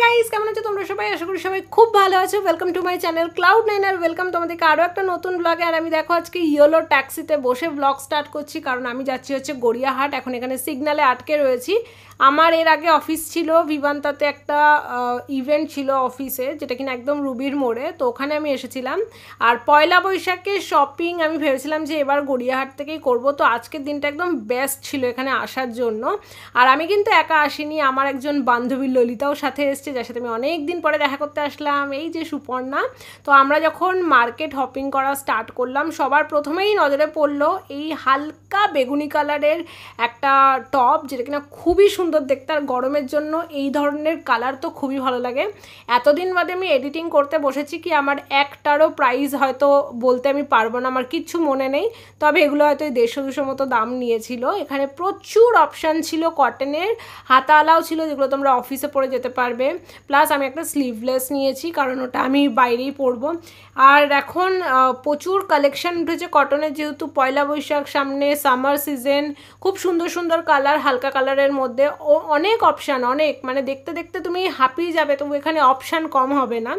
Guys, কেমন আছো তোমরা সবাই? আশা করি সবাই খুব ভালো আছো। Welcome to my channel Cloud9 আর ওয়েলকাম তোমাদেরকে আরও একটা নতুন ব্লগে। আর আমি দেখো আজকে ইয়েলো ট্যাক্সিতে বসে ব্লগ স্টার্ট করছি, কারণ আমি যাচ্ছি হচ্ছে গড়িয়াহাট। এখন এখানে সিগনালে আটকে রয়েছি। আমার এর আগে অফিস ছিল ভিভান্তাতে, একটা ইভেন্ট ছিল অফিসে, যেটা কিনা একদম রুবির মোড়ে। তো ওখানে আমি এসেছিলাম। আর পয়লা বৈশাখের শপিং আমি ভেবেছিলাম যে এবার গড়িয়াহাট থেকেই করব। তো আজকের দিনটা একদম বেস্ট ছিল এখানে আসার জন্য। আর আমি কিন্তু একা আসিনি, আমার একজন বান্ধবী ললিতাও সাথে এসছে, যার সাথে আমি অনেক দিন পরে দেখা করতে আসলাম, এই যে সুপর্ণা। তো আমরা যখন মার্কেট হপিং করা স্টার্ট করলাম, সবার প্রথমেই নজরে পড়লো এই হালকা বেগুনি কালারের একটা টপ, যেটা কিনা খুবই সুন্দর দেখতে। আর গরমের জন্য এই ধরনের কালার তো খুবই ভালো লাগে। এতদিন বাদে আমি এডিটিং করতে বসেছি, কি আমার একটারও প্রাইস হয়তো বলতে আমি পারবো না, আমার কিচ্ছু মনে নেই। তবে এগুলো হয়তো 150-200 মতো দাম নিয়েছিল। এখানে প্রচুর অপশান ছিল, কটনের হাতাওয়ালাও ছিল, যেগুলো তোমরা অফিসে পরে যেতে পারবে। প্লাস আমি একটা স্লিভলেস নিয়েছি, কারণ ওটা আমি বাইরেই পরবো। আর এখন প্রচুর কালেকশান উঠেছে কটনের, যেহেতু পয়লা বৈশাখ সামনে, সামার সিজন। খুব সুন্দর সুন্দর কালার, হালকা কালারের মধ্যে অনেক অপশান, অনেক, মানে দেখতে দেখতে তুমি হাঁপিয়ে যাবে, তবু এখানে অপশান কম হবে না।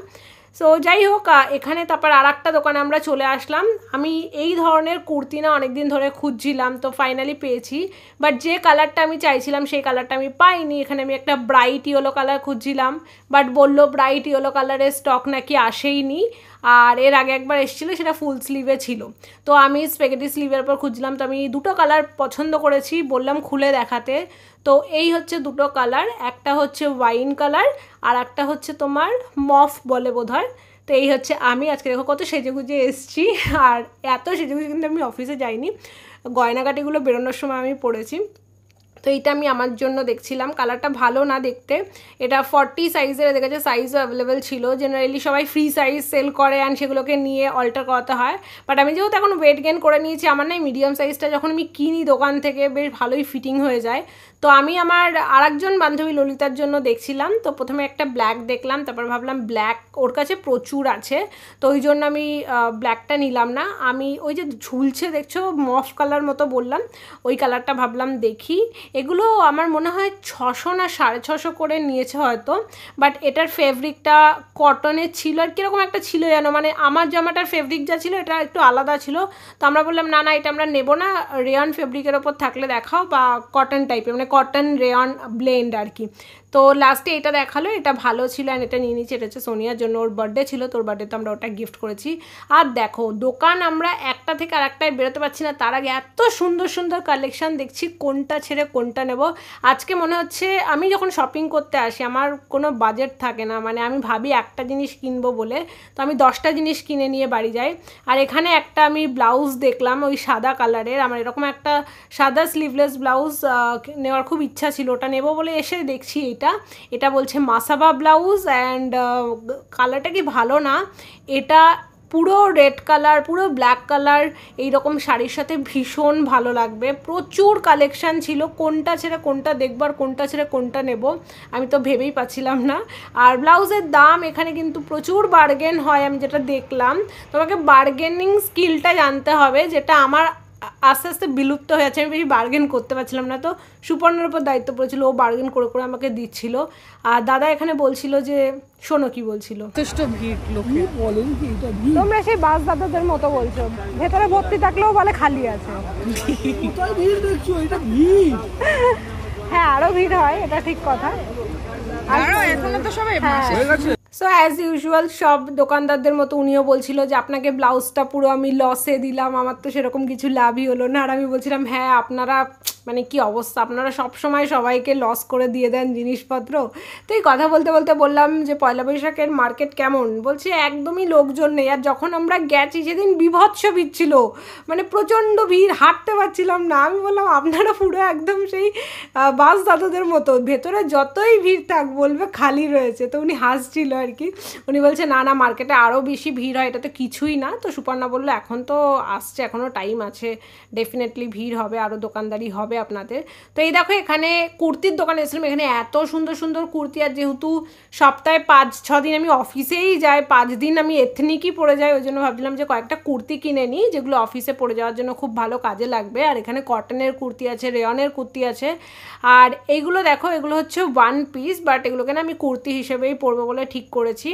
সো যাই হোক, এখানে তারপর আর একটা দোকানে আমরা চলে আসলাম। আমি এই ধরনের কুর্তি না অনেক দিন ধরে খুঁজছিলাম, তো ফাইনালি পেয়েছি। বাট যে কালারটা আমি চাইছিলাম সেই কালারটা আমি পাইনি। এখানে আমি একটা ব্রাইট ইয়েলো কালার খুঁজছিলাম, বাট বললো ব্রাইট ইয়েলো কালারের স্টক নাকি আসেইনি। আর এর আগে একবার এসেছিলো, সেটা ফুল স্লিভে ছিল। তো আমি স্পেগেটি স্লিভের উপর খুঁজছিলাম। তো আমি দুটো কালার পছন্দ করেছি, বললাম খুলে দেখাতে। তো এই হচ্ছে দুটো কালার, একটা হচ্ছে ওয়াইন কালার আর একটা হচ্ছে তোমার মফ বলে বোধহয়। তো এই হচ্ছে আমি আজকে, দেখো কত সেজেগুজে এসছি। আর এত সেজেগুজে কিন্তু আমি অফিসে যাইনি, গয়নাগাটিগুলো বেরোনোর সময় আমি পরেছি। তো এইটা আমি আমার জন্য দেখছিলাম, কালারটা ভালো না দেখতে। এটা 40 সাইজের, দেখেছে সাইজও অ্যাভেলেবেল ছিল। জেনারেলি সবাই ফ্রি সাইজ সেল করে অ্যান্ড সেগুলোকে নিয়ে অল্টার করাতে হয়। বাট আমি যেহেতু এখন ওয়েট গেন করে নিয়েছি, আমার না মিডিয়াম সাইজটা যখন আমি কিনি দোকান থেকে, বেশ ভালোই ফিটিং হয়ে যায়। তো আমি আমার আরেকজন বান্ধবী ললিতার জন্য দেখছিলাম। তো প্রথমে একটা ব্ল্যাক দেখলাম, তারপর ভাবলাম ব্ল্যাক ওর কাছে প্রচুর আছে, তো ওই জন্য আমি ব্ল্যাকটা নিলাম না। আমি ওই যে ঝুলছে দেখছো মফ কালার মতো বললাম, ওই কালারটা ভাবলাম দেখি। এগুলো আমার মনে হয় 600 না 650 করে নিয়েছে হয়তো। বাট এটার ফেব্রিকটা কটনের ছিল, আর কীরকম একটা ছিল যেন, মানে আমার জামাটার ফেব্রিক যা ছিল এটা একটু আলাদা ছিল। তো আমরা বললাম না না, এটা আমরা নেবো না, রেয়ন ফেব্রিকের ওপর থাকলে দেখাও, বা কটন টাইপের, মানে কটন রেয়ন ব্লেন্ড আর কি। তো লাস্টে এটা দেখালো, এটা ভালো ছিল অ্যান্ড এটা নিয়ে নিচ্ছি। এটা হচ্ছে সোনিয়ার জন্য, ওর বার্থডে ছিল, তোর বার্থডেতে আমরা ওটা গিফট করেছি। আর দেখো দোকান আমরা একটা থেকে আর একটায় বেরোতে পারছি না, তার আগে এত সুন্দর সুন্দর কালেকশান দেখছি, কোনটা ছেড়ে কোনটা নেব। আজকে মনে হচ্ছে, আমি যখন শপিং করতে আসি আমার কোনো বাজেট থাকে না, মানে আমি ভাবি একটা জিনিস কিনবো বলে, তো আমি 10টা জিনিস কিনে নিয়ে বাড়ি যাই। আর এখানে একটা আমি ব্লাউজ দেখলাম ওই সাদা কালারের, আমার এরকম একটা সাদা স্লিভলেস ব্লাউজ নেওয়ার খুব ইচ্ছা ছিল, ওটা নেবো বলে এসে দেখছি এটা বলছে মাসাবা ব্লাউজ। অ্যান্ড কালারটা কি ভালো না, এটা পুরো রেড কালার, পুরো ব্ল্যাক কালার, এইরকম শাড়ির সাথে ভীষণ ভালো লাগবে। প্রচুর কালেকশান ছিল, কোনটা ছেড়ে কোনটা দেখবো আর কোনটা ছেড়ে কোনটা নেব আমি তো ভেবেই পাচ্ছিলাম না। আর ব্লাউজের দাম এখানে কিন্তু প্রচুর বার্গেন হয়, আমি যেটা দেখলাম। তোমাকে বার্গেনিং স্কিলটা জানতে হবে, যেটা আমার আস্তে আস্তে বিলুপ্ত হয়ে যাচ্ছে। আমি বেশি বার্গেন করতে পারছিলাম না, তো সুপর্ণার উপর দায়িত্ব পড়েছিল, ও বার্গেন করে করে আমাকে দিচ্ছিল। আর দাদা এখানে বলছিল যে, শোনো কি বলছিল, তোমরা সেই বাস দাদাদের মতো বলছো, ভেতরে ভর্তি থাকলেও বলে খালি আছে। হ্যাঁ আরো ভিড় হয়, এটা ঠিক কথা। সো অ্যাজ ইউজুয়াল সব দোকানদারদের মতো উনিও বলছিল যে আপনাকে ব্লাউজটা পুরো আমি লসে দিলাম, আমার তো সেরকম কিছু লাভই হলো না। আর আমি বলছিলাম হ্যাঁ আপনারা, মানে কি অবস্থা, আপনারা সব সময় সবাইকে লস করে দিয়ে দেন জিনিসপত্র। তো এই কথা বলতে বলতে বললাম যে পয়লা বৈশাখের মার্কেট কেমন, বলছে একদমই লোকজন নেই। আর যখন আমরা গেছি সেদিন বিভৎস ভিড় ছিল, মানে প্রচণ্ড ভিড়, হাঁটতে পারছিলাম না। আমি বললাম আপনারা পুরো একদম সেই বাস দাদাদের মতো, ভেতরে যতই ভিড় থাক বলবে খালি রয়েছে। তো উনি হাসছিল আর কি, উনি বলছে না না মার্কেটে আরও বেশি ভিড় হয়, এটা তো কিছুই না। তো সুপর্ণা বললো এখন তো আসছে, এখনও টাইম আছে, ডেফিনেটলি ভিড় হবে, আরও দোকানদারি হবে। হবে আপনাদের। তো এই দেখো এখানে কুর্তির দোকানে এসেছিলাম, এখানে এত সুন্দর সুন্দর কুর্তি, আর যেহেতু সপ্তাহে 5-6 দিন আমি অফিসেই যাই, 5 দিন আমি এথনিকই পরে যাই, ওই জন্য ভাবছিলাম যে কয়েকটা কুর্তি কিনে নিই যেগুলো অফিসে পরে যাওয়ার জন্য খুব ভালো কাজে লাগবে। আর এখানে কটনের কুর্তি আছে, রেয়নের কুর্তি আছে, আর এইগুলো দেখো এগুলো হচ্ছে 1 পিস, বাট এগুলোকে না আমি কুর্তি হিসেবেই পরবো বলে ঠিক করেছি।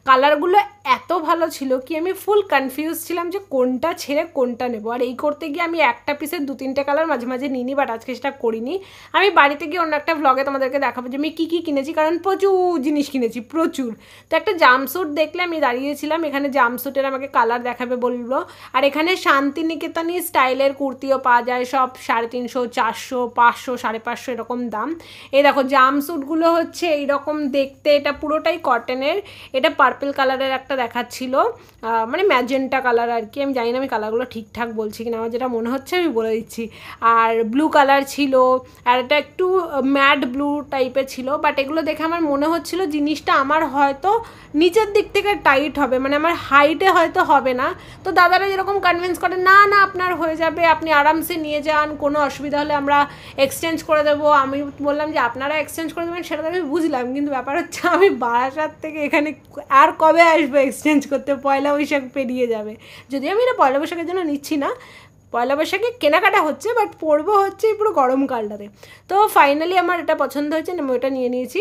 কালারগুলো এত ভালো ছিল কি আমি ফুল কনফিউজ ছিলাম যে কোনটা ছেড়ে কোনটা নেবো। আর এই করতে গিয়ে আমি একটা পিসের 2-3টে কালার মাঝে মাঝে নিইনি, বাট আজকে সেটা করিনি। আমি বাড়িতে গিয়ে অন্য একটা ভ্লগে তোমাদেরকে দেখাবো যে আমি কী কী কিনেছি, কারণ প্রচুর জিনিস কিনেছি, প্রচুর। তো একটা জাম্পস্যুট দেখলে আমি দাঁড়িয়েছিলাম, এখানে জাম্পস্যুটের আমাকে কালার দেখাবে বললো। আর এখানে শান্তিনিকেতনী স্টাইলের কুর্তিও পাওয়া যায়, সব 350, 400, 500, 550 এরকম দাম। এই দেখো জাম্পস্যুটগুলো হচ্ছে এইরকম দেখতে, এটা পুরোটাই কটনের। এটা পার্পল কালারের একটা দেখাচ্ছিল, মানে ম্যাজেন্টা কালার আর কি, আমি জানি না আমি কালারগুলো ঠিকঠাক বলছি কিনা, আমার যেটা মনে হচ্ছে আমি বলে দিচ্ছি। আর ব্লু কালার ছিল, আর এটা একটু ম্যাট ব্লু টাইপের ছিল, বাট এগুলো দেখে আমার মনে হচ্ছিল জিনিসটা আমার হয়তো নিচের দিক থেকে টাইট হবে, মানে আমার হাইটে হয়তো হবে না। তো দাদারা যেরকম কনভিন্স করে না না আপনার হয়ে যাবে, আপনি আরামসে নিয়ে যান, কোনো অসুবিধা হলে আমরা এক্সচেঞ্জ করে দেবো। আমি বললাম যে আপনারা এক্সচেঞ্জ করে দেবেন, সেটা তো আমি বুঝলাম, কিন্তু ব্যাপার হচ্ছে আমি বারাসাত থেকে এখানে আর কবে আসবো এক্সচেঞ্জ করতে, পয়লা বৈশাখ পেরিয়ে যাবে। যদিও আমি এটা পয়লা বৈশাখের জন্য নিচ্ছি না, পয়লা বৈশাখে কেনাকাটা হচ্ছে, বাট পরবো হচ্ছে পুরো গরমকালটাতে। তো ফাইনালি আমার এটা পছন্দ হয়েছে, আমি ওটা নিয়ে নিয়েছি।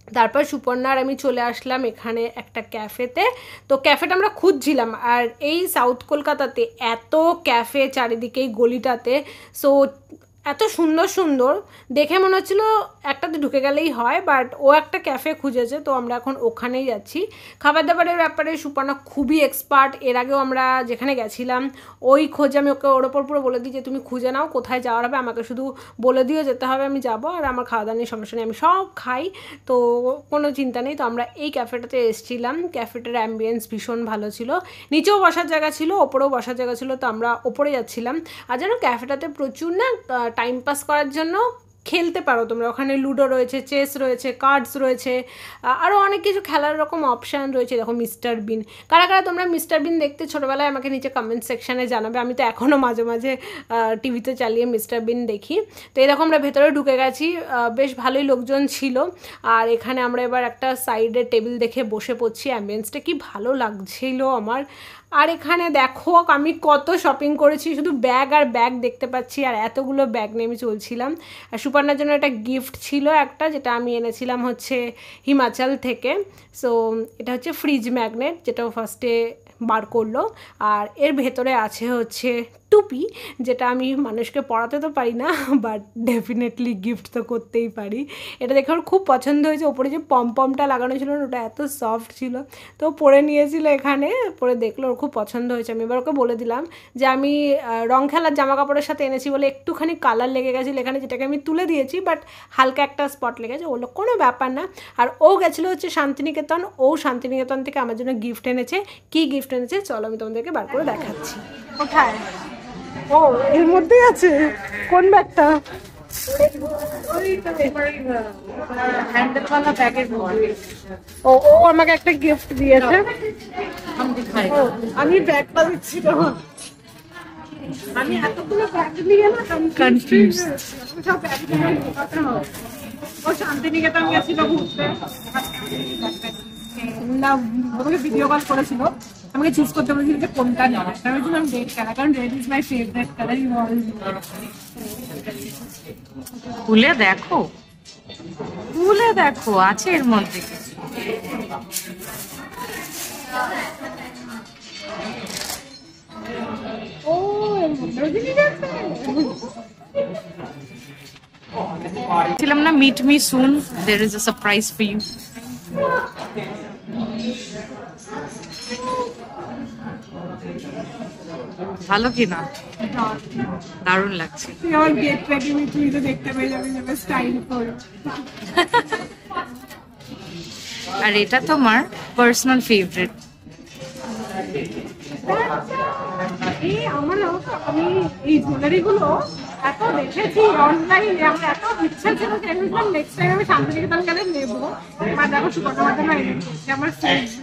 তারপর সুপর্ণা আর আমি চলে আসলাম এখানে একটা ক্যাফেতে। তো ক্যাফেটা আমরা খুঁজছিলাম, আর এই সাউথ কলকাতাতে এত ক্যাফে চারিদিকে এই গলিটাতে, সো এত সুন্দর সুন্দর দেখে মনে হচ্ছিলো একটাতে ঢুকে গেলেই হয়, বাট ও একটা ক্যাফে খুঁজেছে, তো আমরা এখন ওখানেই যাচ্ছি। খাবার দাবারের ব্যাপারে সুপর্ণা খুবই এক্সপার্ট, এর আগেও আমরা যেখানে গেছিলাম ওই খোঁজে আমি ওকে ওর ওপর পুরো বলে দিই যে তুমি খুঁজে নাও কোথায় যাওয়ার হবে, আমাকে শুধু বলে দিও যেতে হবে, আমি যাবো, আর আমার খাওয়া দাওয়া নিয়ে সমস্যা নেই, আমি সব খাই, তো কোনো চিন্তা নেই। তো আমরা এই ক্যাফেটাতে এসেছিলাম, ক্যাফেটার অ্যাম্বিয়েন্স ভীষণ ভালো ছিল, নিচেও বসার জায়গা ছিল, ওপরেও বসার জায়গা ছিল, তো আমরা ওপরে যাচ্ছিলাম। আর যেন ক্যাফেটাতে প্রচুর না টাইম পাস করার জন্য খেলতে পারো তোমরা, ওখানে লুডো রয়েছে, চেস রয়েছে, কার্ডস রয়েছে, আরও অনেক কিছু খেলার রকম অপশান রয়েছে। দেখো মিস্টার বিন, কারা কারা তোমরা মিস্টার বিন দেখতে ছোটোবেলায় আমাকে নিচে কমেন্ট সেকশানে জানাবে, আমি তো এখনও মাঝে মাঝে টিভিতে চালিয়ে মিস্টার বিন দেখি। তো এরকম আমরা ভেতরে ঢুকে গেছি, বেশ ভালোই লোকজন ছিল, আর এখানে আমরা এবার একটা সাইডে টেবিল দেখে বসে পড়ছি, অ্যাম্বিয়েন্সটা কি ভালো লাগছিল আমার। আর এখানে দেখো আমি কত শপিং করেছি, শুধু ব্যাগ আর ব্যাগ দেখতে পাচ্ছি, আর এতগুলো ব্যাগ নিয়ে আমি চলছিলাম। আর সুপর্ণার জন্য একটা গিফট ছিল একটা, যেটা আমি এনেছিলাম হচ্ছে হিমাচল থেকে। সো এটা হচ্ছে ফ্রিজ ম্যাগনেট, যেটাও ফার্স্টে বার করলো, আর এর ভেতরে আছে হচ্ছে টুপি, যেটা আমি মানুষকে পরাতে তো পারি না, বাট ডেফিনেটলি গিফট তো করতেই পারি। এটা দেখে ওর খুব পছন্দ হয়েছে, ওপরে যে পমপমটা লাগানো ছিল ওটা এত সফট ছিল, তো পরে নিয়েছিল এখানে, পরে দেখলো ওর খুব পছন্দ হয়েছে। আমি এবার ওকে বলে দিলাম যে আমি রং খেলার জামা কাপড়ের সাথে এনেছি বলে একটুখানি কালার লেগে গেছিলো এখানে, যেটাকে আমি তুলে দিয়েছি, বাট হালকা একটা স্পট লেগেছে, বললো কোনো ব্যাপার না। আর ও গেছিলো হচ্ছে শান্তিনিকেতন, ও শান্তিনিকেতন থেকে আমার জন্য গিফট এনেছে। কি গিফট এনেছে চলো আমি তোমাদেরকে বার করে দেখাচ্ছি। কোথায়? ও এর মধ্যেই আছে, কোন ব্যাগটা? ও ও আমাকে একটা গিফট দিয়েছে, আমি ব্যাগটা দিচ্ছি তো, আমি এতগুলো ব্যাগ নিয়ে না কনফিউজ। ও শান্তিনিকেতন গেছিল ঘুরতে, না আমাকে ভিডিও কল করেছিল, আমাকে চুজ করতে বলেছিল যে কোনটা নেওয়া, আমি বললাম রেড কালার, কারণ red is my favourite colour. খুলে দেখো, খুলে দেখো আছে এর মধ্যে কিছু। ও ছিলাম না meet me soon, there is a surprise for you. ভালো কিনা? দারুণ লাগছে। আমার গেট রেডি তুই তো দেখতে পেয়ে যাবি যে স্টাইল করে। আর এটা তোমার পার্সোনাল ফেভারিট। আমি এই জুয়েলারিগুলো এত দেখেছি অনলাইনে, আমার এত ইচ্ছা ছিল যে নেক্সট টাইম আমি শান্তিনিকেতন গেলে নেবো। এবার দেখো সুপর্ণা আমার ফেভারিট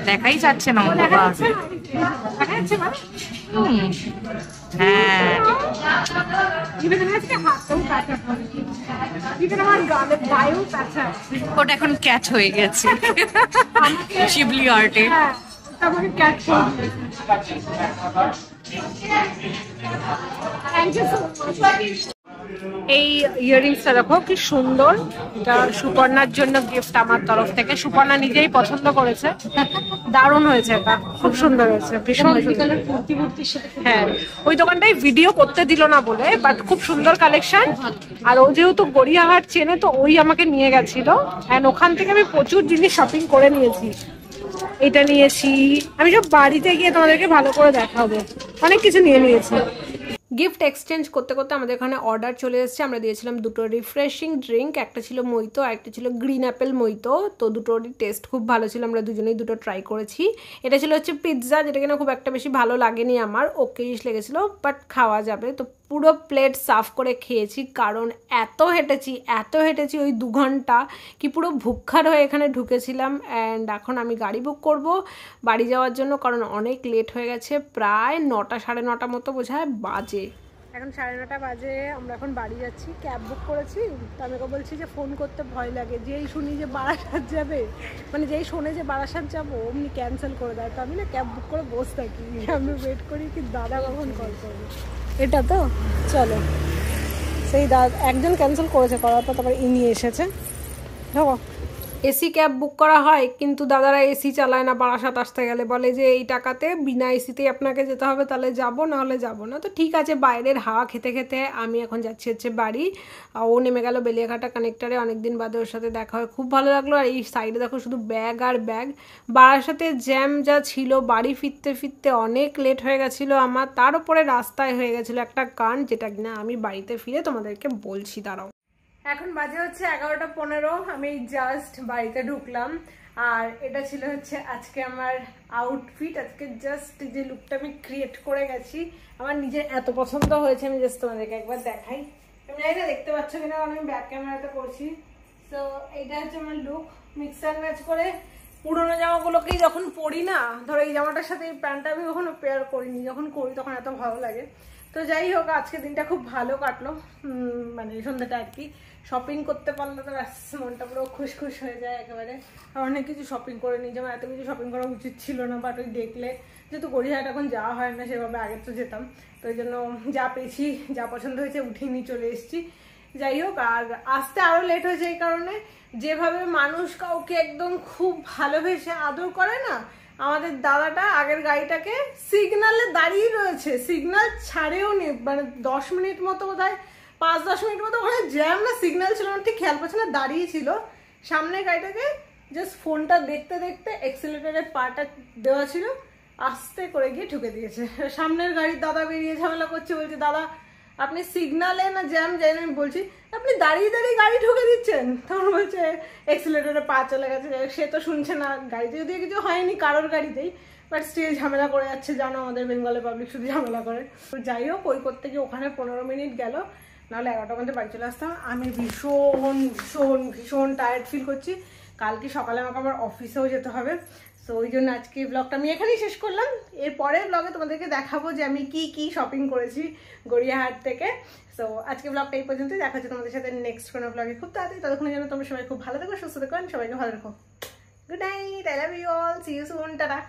দেখাই যাচ্ছে না অন্ধকার। হ্যাঁ ওটা এখন ক্যাচ হয়ে গেছে শিবলি আর্টে। এই ইয়াররিংসটা দেখো কি সুন্দর, এটা সুপর্ণার জন্য গিফট আমার তরফ থেকে। সুপর্ণা নিজেই পছন্দ করেছে, দারুণ হয়েছে, এটা খুব সুন্দর হয়েছে, ভীষণ সুন্দর। হ্যাঁ ওই দোকানটাই ভিডিও করতে দিল না বলে, বাট খুব সুন্দর কালেকশন। আর ও যেহেতু গড়িয়াহাট চেনে তো ওই আমাকে নিয়ে গেছিল, অ্যান্ড ওখান থেকে আমি প্রচুর জিনিস শপিং করে নিয়েছি। এটা নিয়েছি, আমি সব বাড়িতে গিয়ে তোমাদেরকে ভালো করে দেখাবো, অনেক কিছু নিয়ে নিয়েছি। গিফট এক্সচেঞ্জ করতে করতে আমাদের এখানে অর্ডার চলে এসেছে। আমরা দিয়েছিলাম দুটো রিফ্রেশিং ড্রিঙ্ক, একটা ছিল মইতো আর একটা ছিল গ্রিন অ্যাপেল মইতো। তো দুটোরই টেস্ট খুব ভালো ছিল, আমরা দুজনেই দুটো ট্রাই করেছি। এটা ছিল হচ্ছে পিৎজা, যেটা কিনা খুব একটা বেশি ভালো লাগেনি আমার, ওকেইশ লেগেছিলো, বাট খাওয়া যাবে। তো পুরো প্লেট সাফ করে খেয়েছি, কারণ এত হেঁটেছি ওই 2 ঘন্টা কি পুরো ভুক্খার হয়ে এখানে ঢুকেছিলাম। অ্যান্ড এখন আমি গাড়ি বুক করব বাড়ি যাওয়ার জন্য, কারণ অনেক লেট হয়ে গেছে, প্রায় 9টা 9:30 মতো বোঝায় বাজে। এখন 9:30 বাজে, আমরা এখন বাড়ি যাচ্ছি। ক্যাব বুক করেছি, তো আমি বলছি যে ফোন করতে ভয় লাগে, যেই শুনি যে বারাসাত যাবে, মানে যেই শোনে যে বারাসাত যাবো অমনি ক্যান্সেল করে দেয়। তো আমি না ক্যাব বুক করে বসে থাকি, আমি ওয়েট করি কি দাদা কখন কল করবে। এটা তো চলো, সেই দাদা একজন ক্যান্সেল করেছে, করার পর তারপর ইনি এসেছে। দেখো এসি ক্যাব বুক করা হয়, কিন্তু দাদারা এসি চালায় না বারাসাত আসতে গেলে, বলে যে এই টাকাতে বিনা এসিতেই আপনাকে যেতে হবে, তাহলে যাবো, নাহলে যাবো না। তো ঠিক আছে, বাইরের হাওয়া খেতে খেতে আমি এখন যাচ্ছি হচ্ছে বাড়ি। ও নেমে গেল বেলিয়াঘাটা কানেক্টারে, অনেকদিন বাদে ওর সাথে দেখা হয়, খুব ভালো লাগলো। আর এই সাইডে দেখো শুধু ব্যাগ আর ব্যাগ। বারাসাতে জ্যাম যা ছিল, বাড়ি ফিরতে ফিরতে অনেক লেট হয়ে গেছিলো আমার, তার উপরে রাস্তায় হয়ে গেছিলো একটা কাণ্ড, যেটা কিনা আমি বাড়িতে ফিরে তোমাদেরকে বলছি, দাঁড়াও। এখন বাজে হচ্ছে 11:15, আমি জাস্ট বাড়িতে ঢুকলাম। আর এটা ছিল হচ্ছে আজকে আমার আউটফিট। আজকে জাস্ট যে লুকটা আমি ক্রিয়েট করে গেছি, আমার নিজের এত পছন্দ হয়েছে, আমি জাস্ট তোমাদেরকে একবার দেখাই। আমি জানি না দেখতে পাচ্ছ কিনা, কারণ আমি ব্যাক ক্যামেরাতে করছি। তো এইটা হচ্ছে আমার লুক, মিক্স অ্যান্ড ম্যাচ করে। পুরোনো জামাগুলোকেই যখন পরি না, ধরো এই জামাটার সাথে এই প্যান্টটা আমি কখনো পেয়ার করিনি, যখন করি তখন এত ভালো লাগে। তো যাই হোক, আজকে দিনটা খুব ভালো কাটলো, মানে সন্ধ্যাটা আর কি। শপিং করতে পারলে তো ব্যাস মনটা পুরো খুশ হয়ে যায় একেবারে। আর অনেক কিছু শপিং করে নিই, যেমন এত কিছু শপিং করা উচিত ছিল না, বাট ওই দেখলে যেহেতু গড়িয়াহাট এখন যাওয়া হয় না সেভাবে, আগে তো যেতাম, তো ওই জন্য যা পেয়েছি, যা পছন্দ হয়েছে উঠিয়ে নিয়ে চলে এসেছি। যাই হোক, আর আসতে আরও লেট হয়েছে এই কারণে, যেভাবে মানুষ কাউকে একদম খুব ভালোবেসে আদর করে না, আমাদের দাদাটা আগের গাড়িটাকে সিগনালে দাঁড়িয়ে রয়েছে, সিগনাল ছাড়েও নি, মানে 10 মিনিট মতো বোধহয়, 5-10 মিনিট মতো ওখানে জ্যাম না সিগন্যাল ছিল না, ঠিক খেয়াল পাচ্ছে না, দাঁড়িয়ে ছিল। সামনের গাড়িটাকে জাস্ট ফোনটা দেখতে দেখতে এক্সিলারেটরের পাটা দেওয়া ছিল, আস্তে করে গিয়ে ঠুকে দিয়েছে। সামনের গাড়ির দাদা বেরিয়ে ঝামেলা করছে, বলছে দাদা আপনি সিগনালে না জ্যাম যাই না, আমি বলছি আপনি দাঁড়িয়ে দাঁড়িয়ে গাড়ি ঠুকে দিচ্ছেন, তখন বলছে এক্সিলারেটরে পা চলে গেছে। সে তো শুনছে না, গাড়িতে যদিও কিছু হয়নি কারোর গাড়িতেই, বাট স্টিল ঝামেলা করে যাচ্ছে, জানো আমাদের বেঙ্গলের পাবলিক শুধু ঝামেলা করে। তো যাই হোক, ওই করতে গিয়ে ওখানে 15 মিনিট গেল, নাহলে 11টার মধ্যে বাড়ি চলে আসতাম। আমি ভীষণ টায়ার্ড ফিল করছি, কালকে সকালে আমাকে আবার অফিসেও যেতে হবে। সো ওই জন্য আজকে ব্লগটা আমি এখানেই শেষ করলাম। এর পরের ব্লগে তোমাদেরকে দেখাবো যে আমি কি শপিং করেছি গড়িয়াহাট থেকে। সো আজকে ব্লগটা এই পর্যন্তই, দেখা হচ্ছে তোমাদের সাথে নেক্সট কোনো ব্লগে খুব তাড়াতাড়ি। ততক্ষণের জন্য তোমরা সবাই খুব ভালো থেকো, সুস্থ থেকো, সবাইকে ভালো রাখো। Good night, I love you all, see you soon, tata.